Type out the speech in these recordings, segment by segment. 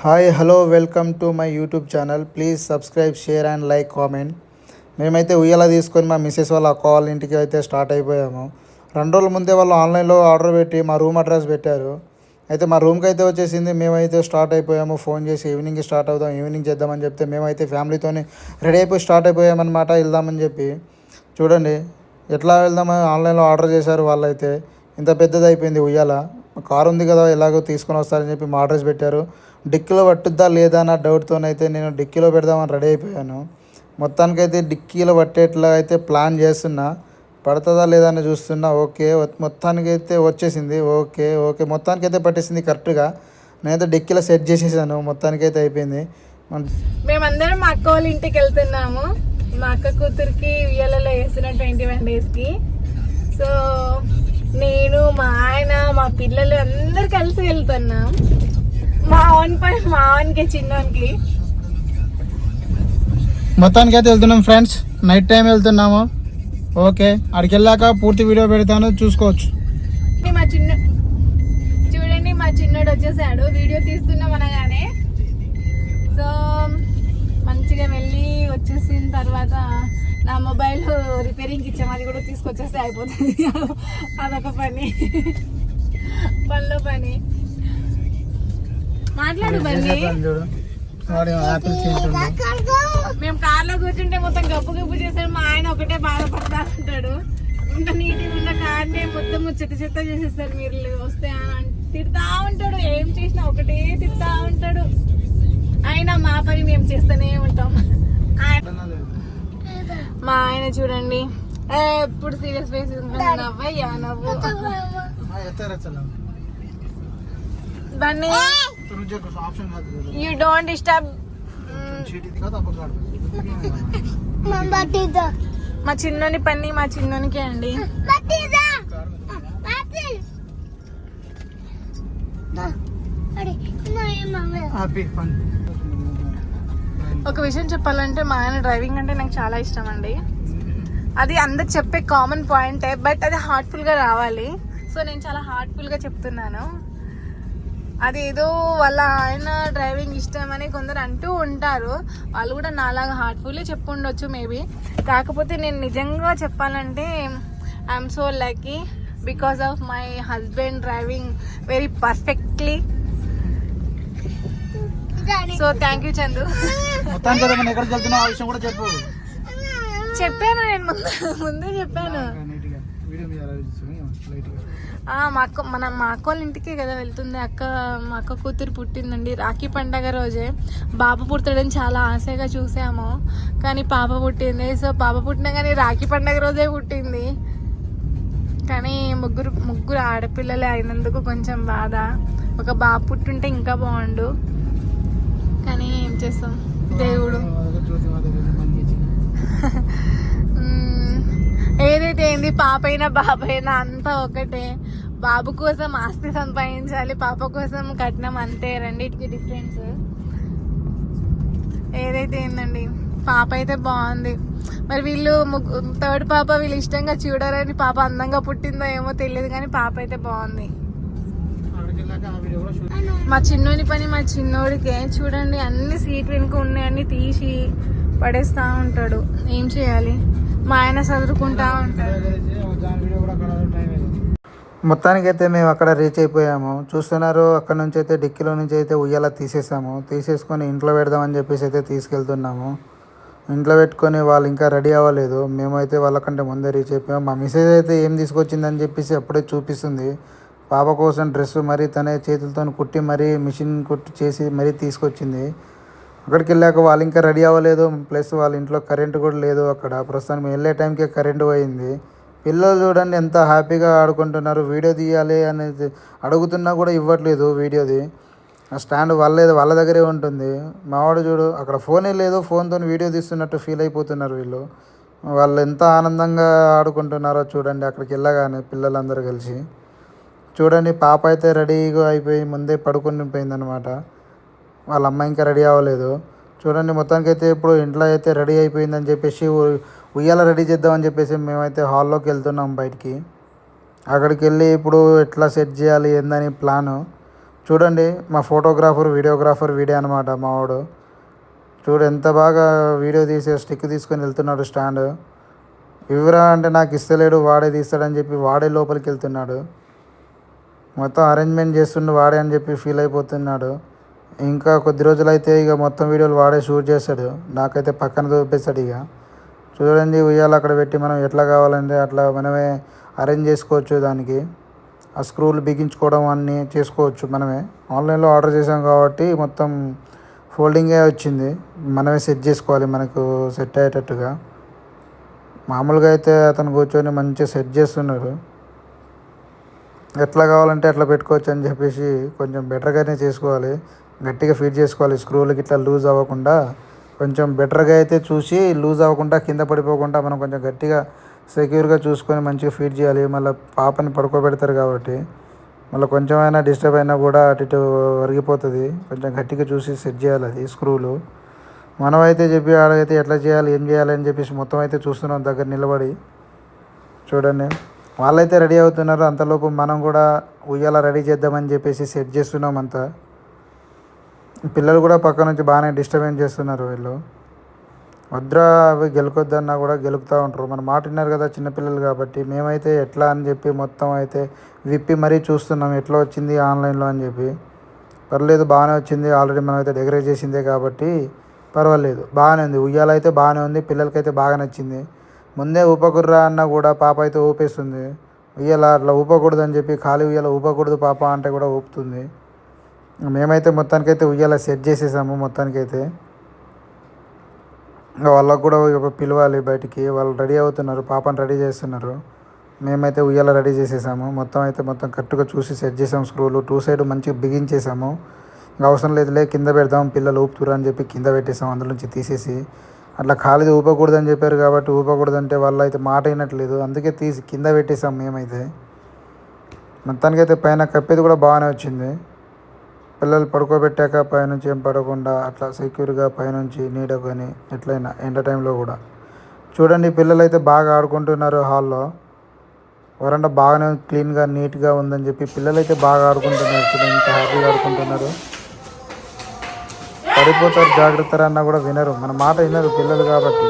Hi hello welcome to my YouTube channel. Please subscribe, share and like, comment. మేమైతే ఉయ్యాల తీసుకొని మా missus వాళ్ళ అక్క వాళ్ళ ఇంటికి అయితే స్టార్ట్ అయిపోయాము. 2 రోజుల ముందే వాళ్ళు ఆన్లైన్లో ఆర్డర్ పెట్టి మా రూమ్ అడ్రస్ పెట్టారు. అయితే మా రూమ్కి అయితే వచ్చేసింది. మేమైతే స్టార్ట్ అయిపోయాము. ఫోన్ చేసి ఈవినింగ్ స్టార్ట్ అవుదాం, ఈవినింగ్ చేద్దామని చెప్తే మేమైతే ఫ్యామిలీతోని రెడీ అయిపోయి స్టార్ట్ అయిపోయామన్నమాట, వెళ్దామని చెప్పి. చూడండి ఎట్లా వెళ్దామని ఆన్లైన్లో ఆర్డర్ చేశారు వాళ్ళైతే. ఇంత పెద్దది అయిపోయింది ఉయ్యాల. కారు ఉంది కదా, ఎలాగో తీసుకొని వస్తారని చెప్పి మా అడ్రస్ పెట్టారు. డిక్కీలో పట్టుద్దా లేదా అన్న డౌట్తోనైతే నేను డిక్కీలో పెడదామని రెడీ అయిపోయాను. మొత్తానికైతే డిక్కీలో పట్టేట్లా అయితే ప్లాన్ చేస్తున్నా. పడుతుందా లేదా అని చూస్తున్నా. ఓకే, మొత్తానికైతే వచ్చేసింది. ఓకే ఓకే మొత్తానికైతే పట్టేసింది కరెక్ట్గా. నేనైతే డిక్కీలో సెట్ చేసేసాను. మొత్తానికైతే అయిపోయింది. మేమందరం మా అక్క వాళ్ళ ఇంటికి వెళ్తున్నాము. మా అక్క కూతురికి ఉయ్యాలలో వేసిన 21 daysకి. సో నేను, మా ఆయన, మా పిల్లలు అందరు కలిసి వెళ్తున్నాం. మా ఆన్కి చిన్నోనికి మొత్తానికి అయితే వెళ్తున్నాం ఫ్రెండ్స్. నైట్ టైం వెళ్తున్నాము. ఓకే, అక్కడికి వెళ్ళాక పూర్తి వీడియో పెడతాను, చూసుకోవచ్చు. మా చూడండి, మా చిన్నోడు వచ్చేసాడు. వీడియో తీస్తున్నాం అనగానే. సో మంచిగా వెళ్ళి వచ్చేసిన తర్వాత నా మొబైల్ రిపేరింగ్కి ఇచ్చాము. అది కూడా తీసుకొచ్చేస్తే అయిపోతుంది. అదొక పనిలో పని. మాట్లాడు బండి. మేము కార్లో కూర్చుంటే మొత్తం గప్పు చేస్తాడు. మా ఆయన ఒకటే బాధపడతా ఉంటాడు. ఇంత నీట్గా ఉన్న కార్నే మొత్తం చెత్త చేసేస్తారు మీరు వస్తే అని తిడతా ఉంటాడు. ఏం చేసినా ఒకటే తిడతా ఉంటాడు. అయినా మా పని మేము చేస్తూనే ఉంటాం. మా ఆయన చూడండి ఎప్పుడు సీరియస్ ఫేస్ నవ్వయ్యా నవ్వు. Bunny, you don't disturb. మా చిన్నోని పని మా చిన్నోనికే అండి. ఒక విషయం చెప్పాలంటే మా ఆయన డ్రైవింగ్ అంటే నాకు చాలా ఇష్టం అండి. అది అందరు చెప్పే కామన్ పాయింటే, బట్ అది హార్ట్ఫుల్గా రావాలి. సో నేను చాలా హార్ట్ఫుల్గా చెప్తున్నాను. అది ఏదో వాళ్ళ ఆయన డ్రైవింగ్ ఇష్టం అని కొందరు అంటూ ఉంటారు. వాళ్ళు కూడా నాలాగా హార్ట్ఫుల్లీ చెప్పుండొచ్చు మేబీ. కాకపోతే నేను నిజంగా చెప్పాలంటే I'm so lucky because of my husband driving very perfectly. So thank you Chandu. చెప్పాను, నేను ముందే చెప్పాను. మా అక్క వాళ్ళ ఇంటికే కదా వెళ్తుంది. మా అక్క కూతురు పుట్టిందండి. రాఖీ పండగ రోజే బాబు పుడతాడని చాలా ఆశగా చూసాము, కానీ పాప పుట్టింది. సో పాప పుట్టినా కానీ రాఖీ పండగ రోజే పుట్టింది. కానీ ముగ్గురు ఆడపిల్లలే అయినందుకు కొంచెం బాధ. ఒక బాబు పుట్టుంటే ఇంకా బాగుండు, కానీ ఏం చేస్తాం, దేవుడు. ఏదైతే ఏంది, పాప అయినా బాబు అయినా అంతా ఒకటే. బాబు కోసం ఆస్తి సంపాదించాలి, పాప కోసం కట్నం, అంతే. రెండింటికి డిఫరెన్స్. ఏదైతే ఏందండి, పాప అయితే బాగుంది. మరి వీళ్ళు థర్డ్ పాప వీళ్ళు ఇష్టంగా చూడరని పాప అందంగా పుట్టిందో ఏమో తెలియదు, కానీ పాప అయితే బాగుంది. మా చిన్నోని పని మా చిన్నోడికే. చూడండి అన్ని సీట్ వెనుక ఉన్నాయన్నీ తీసి పడేస్తా ఉంటాడు. ఏం చేయాలి, మా ఆయన చదువుకుంటా ఉంటాడు. మొత్తానికైతే మేము అక్కడ రీచ్ అయిపోయాము. చూస్తున్నారు, అక్కడ నుంచి అయితే డిక్కీలో నుంచి అయితే ఉయ్యాల తీసేసుకొని ఇంట్లో పెడదామని చెప్పేసి అయితే తీసుకెళ్తున్నాము. ఇంట్లో పెట్టుకొని వాళ్ళు ఇంకా రెడీ అవ్వలేదు. మేమైతే వాళ్ళకంటే ముందే రీచ్ అయిపోయాము. మా మిస్సెస్ అయితే ఏం తీసుకొచ్చిందని చెప్పేసి అప్పుడే చూపిస్తుంది. పాప కోసం డ్రెస్ మరీ తనే చేతులతో కుట్టి మరీ మిషన్ కుట్టి చేసి మరీ తీసుకొచ్చింది. అక్కడికి వెళ్ళాక వాళ్ళు ఇంకా రెడీ అవ్వలేదు. ప్లస్ వాళ్ళ ఇంట్లో కరెంటు కూడా లేదు. అక్కడ ప్రస్తుతానికి మేము వెళ్ళే టైంకే కరెంటు పోయింది. పిల్లలు చూడండి ఎంత హ్యాపీగా ఆడుకుంటున్నారు. వీడియో తీయాలి అనేది అడుగుతున్నా కూడా ఇవ్వట్లేదు వీడియోది. ఆ స్టాండ్ వాళ్ళ దగ్గరే ఉంటుంది. మావాడు చూడు అక్కడ ఫోనే లేదు, ఫోన్తో వీడియో తీస్తున్నట్టు ఫీల్ అయిపోతున్నారు వీళ్ళు. వాళ్ళు ఎంత ఆనందంగా ఆడుకుంటున్నారో చూడండి అక్కడికి వెళ్ళగానే పిల్లలందరూ కలిసి. చూడండి పాప అయితే రెడీగా అయిపోయి ముందే పడుకొని పోయిందనమాట. వాళ్ళ అమ్మ ఇంకా రెడీ అవ్వలేదు. చూడండి మొత్తానికైతే ఇప్పుడు ఇంట్లో అయితే రెడీ అయిపోయిందని చెప్పేసి ఉయ్యాల రెడీ చేద్దామని చెప్పేసి మేమైతే హాల్లోకి వెళ్తున్నాం బయటికి. అక్కడికి వెళ్ళి ఇప్పుడు ఎట్లా సెట్ చేయాలి ఏందని ప్లాను. చూడండి మా ఫోటోగ్రాఫర్ వీడియోగ్రాఫర్ వీడే అనమాట మా వాడు. చూడు ఎంత బాగా వీడియో తీసే స్టిక్ తీసుకొని వెళ్తున్నాడు స్టాండ్. ఇవ్వరా అంటే నాకు ఇస్తలేడు, వాడే తీస్తాడని చెప్పి వాడే లోపలికి వెళ్తున్నాడు. మొత్తం అరేంజ్మెంట్ చేస్తుండు వాడే అని చెప్పి ఫీల్ అయిపోతున్నాడు. ఇంకా కొద్ది రోజులైతే ఇక మొత్తం వీడియోలు వాడే షూట్ చేస్తాడు. నాకైతే పక్కన చూపిస్తాడు ఇక. చూడండి ఉయ్యాల అక్కడ పెట్టి మనం ఎట్లా కావాలంటే అట్లా మనమే అరేంజ్ చేసుకోవచ్చు. దానికి ఆ స్క్రూలు బిగించుకోవడం అన్నీ చేసుకోవచ్చు మనమే. ఆన్లైన్లో ఆర్డర్ చేసాం కాబట్టి మొత్తం ఫోల్డింగే వచ్చింది. మనమే సెట్ చేసుకోవాలి మనకు సెట్ అయ్యేటట్టుగా. మామూలుగా అయితే అతను కూర్చొని మంచిగా సెట్ చేస్తున్నాడు. ఎట్లా కావాలంటే అట్లా పెట్టుకోవచ్చు అని చెప్పేసి కొంచెం బెటర్గానే చేసుకోవాలి. గట్టిగా ఫిట్ చేసుకోవాలి. స్క్రూలకి ఇట్లా లూజ్ అవ్వకుండా కొంచెం బెటర్గా అయితే చూసి లూజ్ అవ్వకుండా కింద పడిపోకుండా మనం కొంచెం గట్టిగా సెక్యూర్గా చూసుకొని మంచిగా ఫిట్ చేయాలి. మళ్ళీ పాపని పడుకోబెడతారు కాబట్టి మళ్ళీ కొంచెమైనా డిస్టర్బ్ అయినా కూడా అటు ఇటు ఒరిగిపోతుంది. కొంచెం గట్టిగా చూసి సెట్ చేయాలి అది స్క్రూలు. మనమైతే చెప్పి ఆడైతే ఎట్లా చేయాలి ఏం చేయాలి అని చెప్పేసి మొత్తం అయితే చూస్తున్నాం దగ్గర నిలబడి. చూడండి వాళ్ళైతే రెడీ అవుతున్నారు. అంతలోపు మనం కూడా ఉయ్యాల రెడీ చేద్దామని చెప్పేసి సెట్ చేస్తున్నాం అంతా. పిల్లలు కూడా పక్క నుంచి బాగానే డిస్టర్బెన్స్ చేస్తున్నారు. వీళ్ళు వద్రా అవి గెలుకొద్దన్నా కూడా గెలుకుతూ ఉంటారు. మన మాట విన్నారు కదా చిన్నపిల్లలు కాబట్టి. మేమైతే ఎట్లా అని చెప్పి మొత్తం అయితే విప్పి మరీ చూస్తున్నాం ఎట్లా వచ్చింది ఆన్లైన్లో అని చెప్పి. పర్లేదు బాగానే వచ్చింది. ఆల్రెడీ మనం అయితే డెకరేట్ చేసిందే కాబట్టి పర్వాలేదు బాగానే ఉంది. ఉయ్యాల అయితే బాగానే ఉంది. పిల్లలకైతే బాగా నచ్చింది. ముందే ఊపకుర్రా అన్నా కూడా పాప అయితే ఊపేస్తుంది. ఉయ్యాల అట్లా ఊపకూడదు అని చెప్పి ఖాళీ ఉయ్యాల ఊపకూడదు పాప అంటే కూడా ఊపుతుంది. మేమైతే మొత్తానికైతే ఉయ్యాల సెట్ చేసేసాము మొత్తానికైతే. ఇంకా వాళ్ళకు కూడా పిలవాలి బయటికి. వాళ్ళు రెడీ అవుతున్నారు, పాపని రెడీ చేస్తున్నారు. మేమైతే ఉయ్యాల రెడీ చేసేసాము. మొత్తం కరెక్ట్గా చూసి సెట్ చేసాము. స్క్రూలు 2 సైడ్ మంచిగా బిగించేసాము. ఇంకా అవసరం లేదులే కింద పెడదాం పిల్లలు ఊపుతురు అని చెప్పి కింద పెట్టేసాం. అందులో నుంచి తీసేసి అట్లా ఖాళీ ఊపకూడదు అని చెప్పారు కాబట్టి ఊపకూడదంటే వాళ్ళు అయితే మాట అయినట్లేదు. అందుకే తీసి కింద పెట్టేసాం మేమైతే. మొత్తానికైతే పైన కప్పేది కూడా బాగానే వచ్చింది. పిల్లలు పడుకోబెట్టాక పైనుంచి ఏం పడకుండా అట్లా సెక్యూర్గా పైనుంచి నీడ కానీ ఎట్లయినా ఎండ టైంలో కూడా. చూడండి పిల్లలు అయితే బాగా ఆడుకుంటున్నారు హాల్లో. వరండా బాగానే క్లీన్గా నీట్గా ఉందని చెప్పి పిల్లలు అయితే బాగా ఆడుకుంటున్నారు. చూడండి ఎంత హ్యాపీగా ఆడుకుంటున్నారు. పడిపోతారు జాగ్రత్త అన్నా కూడా వినరు, మన మాట వినరు పిల్లలు కాబట్టి.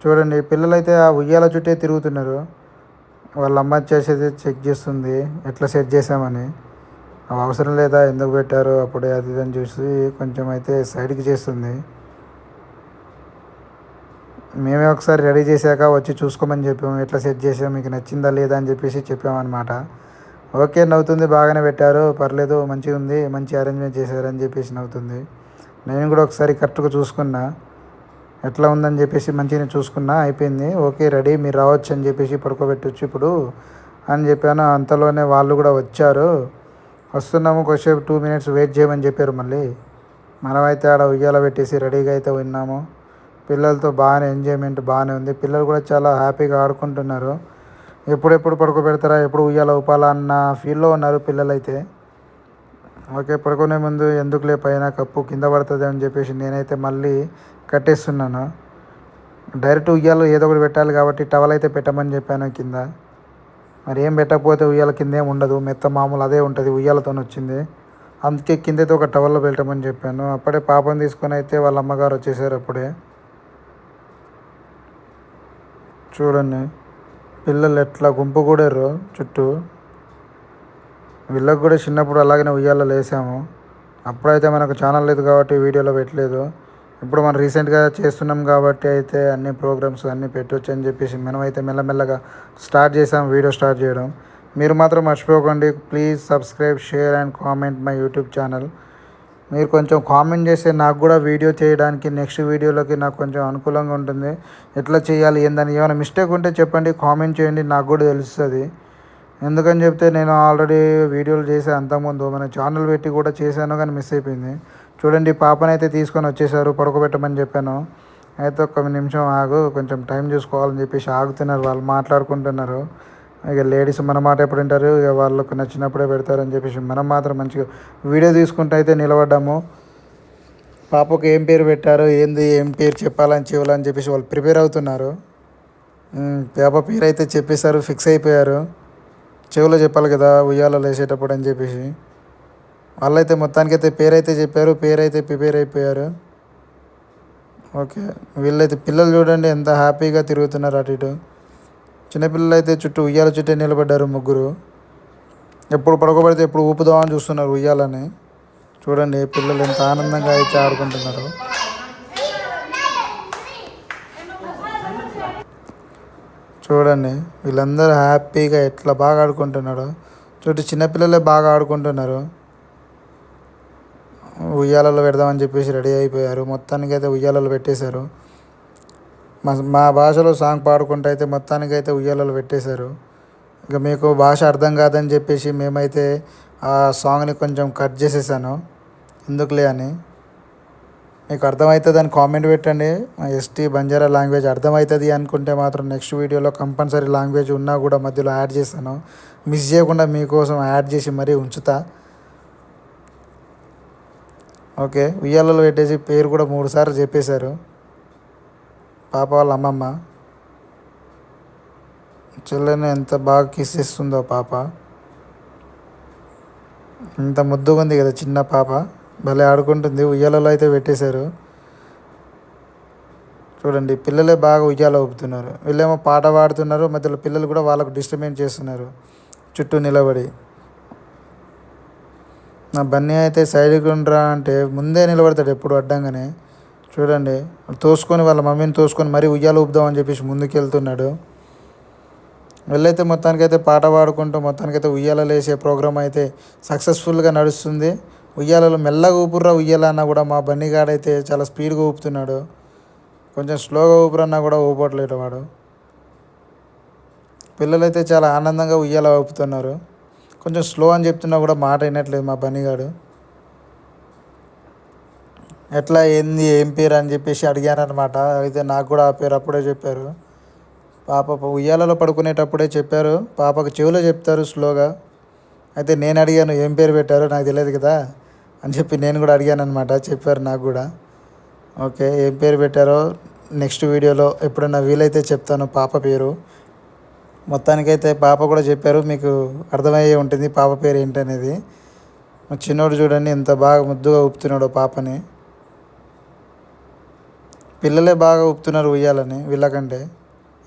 చూడండి పిల్లలైతే ఆ ఉయ్యాల చుట్టే తిరుగుతున్నారు. వాళ్ళ అమ్మ చేసేది చెక్ చేస్తుంది ఎట్లా సెట్ చేసామని. అవి అవసరం లేదా ఎందుకు పెట్టారు అప్పుడే అది ఇది అని చూసి కొంచెం అయితే సైడ్కి చేస్తుంది. మేమే ఒకసారి రెడీ చేశాక వచ్చి చూసుకోమని చెప్పాము. ఎట్లా సెట్ చేసాము మీకు నచ్చిందా లేదా అని చెప్పేసి చెప్పామన్నమాట. ఓకే నవ్వుతుంది, బాగానే పెట్టారు పర్లేదు మంచిగా ఉంది, మంచి అరేంజ్మెంట్ చేశారని చెప్పేసి నవ్వుతుంది. నేను కూడా ఒకసారి కరెక్ట్గా చూసుకున్నా ఎట్లా ఉందని చెప్పేసి మంచిగా చూసుకున్నా. అయిపోయింది ఓకే రెడీ మీరు రావచ్చు అని చెప్పేసి పడుకోబెట్టచ్చు ఇప్పుడు అని చెప్పాను. అంతలోనే వాళ్ళు కూడా వచ్చారు. వస్తున్నాము కొద్దిసేపు 2 మినిట్స్ వెయిట్ చేయమని చెప్పారు. మళ్ళీ మనమైతే ఆడ ఉయ్యాల పెట్టేసి రెడీగా అయితే ఉన్నాము. పిల్లలతో బాగానే ఎంజాయ్మెంట్ బాగానే ఉంది. పిల్లలు కూడా చాలా హ్యాపీగా ఆడుకుంటున్నారు. ఎప్పుడెప్పుడు పడుకోబెడతారా ఎప్పుడు ఉయ్యాల ఊపాలా అన్న ఫీల్లో ఉన్నారు పిల్లలైతే. ఓకే పడుకునే ముందు ఎందుకులే పైన కప్పు కింద పడుతుంది అని చెప్పేసి నేనైతే మళ్ళీ కట్టేస్తున్నాను. డైరెక్ట్ ఉయ్యాలు ఏదో ఒకటి పెట్టాలి కాబట్టి టవల్ అయితే పెట్టమని చెప్పాను కింద. మరి ఏం పెట్టకపోతే ఉయ్యాల కింద ఏం ఉండదు, మెత్త మామూలు అదే ఉంటుంది ఉయ్యాలతో వచ్చింది. అందుకే కిందైతే ఒక టవల్లో పెట్టమని చెప్పాను. అప్పుడే పాపని తీసుకొని అయితే వాళ్ళ అమ్మగారు వచ్చేసారు అప్పుడే. చూడండి పిల్లలు ఎట్లా గుంపు కూడారు చుట్టూ. వీళ్ళకి కూడా చిన్నప్పుడు అలాగనే ఉయ్యాలలో వేసాము. అప్పుడైతే మనకు ఛానల్ లేదు కాబట్టి వీడియోలో పెట్టలేదు. ఇప్పుడు మనం రీసెంట్గా చేస్తున్నాం కాబట్టి అయితే అన్ని ప్రోగ్రామ్స్ అన్నీ పెట్టవచ్చు అని చెప్పేసి మనమైతే మెల్లమెల్లగా స్టార్ట్ చేసాం వీడియో స్టార్ట్ చేయడం. మీరు మాత్రం మర్చిపోకండి please subscribe share and comment my YouTube channel. మీరు కొంచెం కామెంట్ చేస్తే నాకు కూడా వీడియో చేయడానికి నెక్స్ట్ వీడియోలోకి నాకు కొంచెం అనుకూలంగా ఉంటుంది. ఎట్లా చేయాలి ఏందని ఏమైనా మిస్టేక్ ఉంటే చెప్పండి, కామెంట్ చేయండి, నాకు కూడా తెలుస్తుంది. ఎందుకని చెప్తే నేను ఆల్రెడీ వీడియోలు చేశాను అంతకుముందు మన ఛానల్ పెట్టి కూడా చేశాను కానీ మిస్ అయిపోయింది. చూడండి పాపనైతే అయితే తీసుకొని వచ్చేసారు, పడుకోబెట్టమని చెప్పాను. అయితే ఒక్క నిమిషం ఆగు కొంచెం టైం చూసుకోవాలని చెప్పేసి ఆగుతున్నారు, వాళ్ళు మాట్లాడుకుంటున్నారు. ఇక లేడీస్ మన మాట ఎప్పుడు వింటారు, ఇక వాళ్ళకు నచ్చినప్పుడే పెడతారని చెప్పేసి మనం మాత్రం మంచిగా వీడియో తీసుకుంటూ అయితే నిలబడ్డాము. పాపకు ఏం పేరు పెట్టారు ఏంది ఏం పేరు చెప్పాలని చేయాలని చెప్పేసి వాళ్ళు ప్రిపేర్ అవుతున్నారు. పాప పేరు అయితే చెప్పేశారు, ఫిక్స్ అయిపోయారు. చెవిలో చెప్పాలి కదా ఉయ్యాలలో వేసేటప్పుడు అని చెప్పేసి. వాళ్ళైతే మొత్తానికైతే పేరైతే చెప్పారు, పేరైతే ప్రిపేర్ అయిపోయారు. ఓకే, వీళ్ళైతే పిల్లలు చూడండి ఎంత హ్యాపీగా తిరుగుతున్నారు అటు ఇటు. చిన్నపిల్లలు అయితే చుట్టూ ఉయ్యాల చుట్టే నిలబడ్డారు ముగ్గురు. ఎప్పుడు పడుకోబడితే ఎప్పుడు ఊపుదామని చూస్తున్నారు ఉయ్యాలని. చూడండి పిల్లలు ఎంత ఆనందంగా అయితే ఆడుకుంటున్నారు. చూడండి వీళ్ళందరూ హ్యాపీగా ఎట్లా బాగా ఆడుకుంటున్నారో. చుట్టూ చిన్నపిల్లలే బాగా ఆడుకుంటున్నారు. ఉయ్యాలలో పెడదామని చెప్పేసి రెడీ అయిపోయారు. మొత్తానికి అయితే ఉయ్యాలలో పెట్టేశారు. మా భాషలో సాంగ్ పాడుకుంటూ అయితే మొత్తానికైతే ఉయ్యాలలో పెట్టేశారు. ఇక మీకు భాష అర్థం కాదని చెప్పేసి మేమైతే ఆ సాంగ్ని కొంచెం కట్ చేసేసాను, ఎందుకులే అని. మీకు అర్థమవుతుందని కామెంట్ పెట్టండి. మా ఎస్టీ బంజారా లాంగ్వేజ్ అర్థమవుతుంది అనుకుంటే మాత్రం నెక్స్ట్ వీడియోలో కంపల్సరీ లాంగ్వేజ్ ఉన్నా కూడా మధ్యలో యాడ్ చేస్తాను. మిస్ చేయకుండా మీకోసం యాడ్ చేసి మరీ ఉంచుతా. ఓకే, ఉయ్యాలలో పెట్టేసి పేరు కూడా 3 సార్లు చెప్పేశారు. పాప వాళ్ళ అమ్మమ్మ చెల్లెని ఎంత బాగా కిస్ ఇస్తుందో పాప. ఇంత ముద్దుగా ఉంది కదా చిన్న పాప, భలే ఆడుకుంటుంది. ఉయ్యాలలో అయితే పెట్టేశారు. చూడండి పిల్లలే బాగా ఉయ్యాల ఊపుతున్నారు. వీళ్ళేమో పాట పాడుతున్నారు, మధ్యలో పిల్లలు కూడా వాళ్ళకు డిస్టర్బెన్స్ చేస్తున్నారు చుట్టూ నిలబడి. నా బన్నీ అయితే సైడ్కి ఉండరా అంటే ముందే నిలబడతాడు ఎప్పుడు అడ్డంగానే. చూడండి తోసుకొని వాళ్ళ మమ్మీని తోసుకొని మరీ ఉయ్యాల ఊపుదామని చెప్పేసి ముందుకు వెళ్తున్నాడు. వెళ్ళైతే మొత్తానికైతే పాట పాడుకుంటూ మొత్తానికైతే ఉయ్యాలలో వేసే ప్రోగ్రామ్ అయితే సక్సెస్ఫుల్గా నడుస్తుంది. ఉయ్యాలలో మెల్లగా ఊపుర్రా ఉయ్యాల అన్నా కూడా మా బన్నీగాడైతే చాలా స్పీడ్గా ఊపుతున్నాడు. కొంచెం స్లోగా ఊపిరన్నా కూడా ఊపట్లేదు వాడు. పిల్లలైతే చాలా ఆనందంగా ఉయ్యాల ఊపుతున్నారు. కొంచెం స్లో అని చెప్తున్నా కూడా మాట వినట్లేదు మా బన్నీగాడు. ఎట్లా ఏంది ఏం పేరు అని చెప్పేసి అడిగానమాట. అయితే నాకు కూడా ఆ పేరు అప్పుడే చెప్పారు. పాప ఉయ్యాలలో పడుకునేటప్పుడే చెప్పారు. పాపకు చెవిలో చెప్తారు స్లోగా. అయితే నేను అడిగాను ఏం పేరు పెట్టారో నాకు తెలియదు కదా అని చెప్పి నేను కూడా అడిగాను అనమాట. చెప్పారు నాకు కూడా. ఓకే, ఏం పేరు పెట్టారో నెక్స్ట్ వీడియోలో ఎప్పుడైనా వీలైతే చెప్తాను పాప పేరు. మొత్తానికైతే పాప కూడా చెప్పారు, మీకు అర్థమయ్యే ఉంటుంది పాప పేరు ఏంటనేది. మా చిన్నోడు చూడండి ఎంత బాగా ముద్దుగా ఊపుతున్నాడో పాపని. పిల్లలే బాగా ఊపుతున్నారు ఉయ్యాలని వీళ్ళకంటే.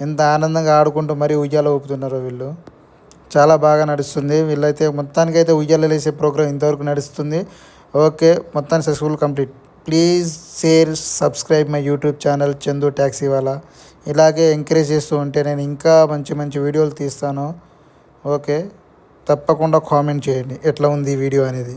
ఎంత ఆనందంగా ఆడుకుంటూ మరీ ఉయ్యాల ఊపుతున్నారో వీళ్ళు. చాలా బాగా నడుస్తుంది. వీళ్ళైతే మొత్తానికైతే ఉయ్యాల వేసే ప్రోగ్రామ్ ఇంతవరకు నడుస్తుంది. ఓకే, మొత్తానికి successful complete. Please share subscribe my YouTube channel Chandu taxi వాలా. ఇలాగే ఎంకరేజ్ చేస్తూ ఉంటే నేను ఇంకా మంచి మంచి వీడియోలు తీస్తాను. ఓకే, తప్పకుండా కామెంట్ చేయండి ఎట్లా ఉంది ఈ వీడియో అనేది.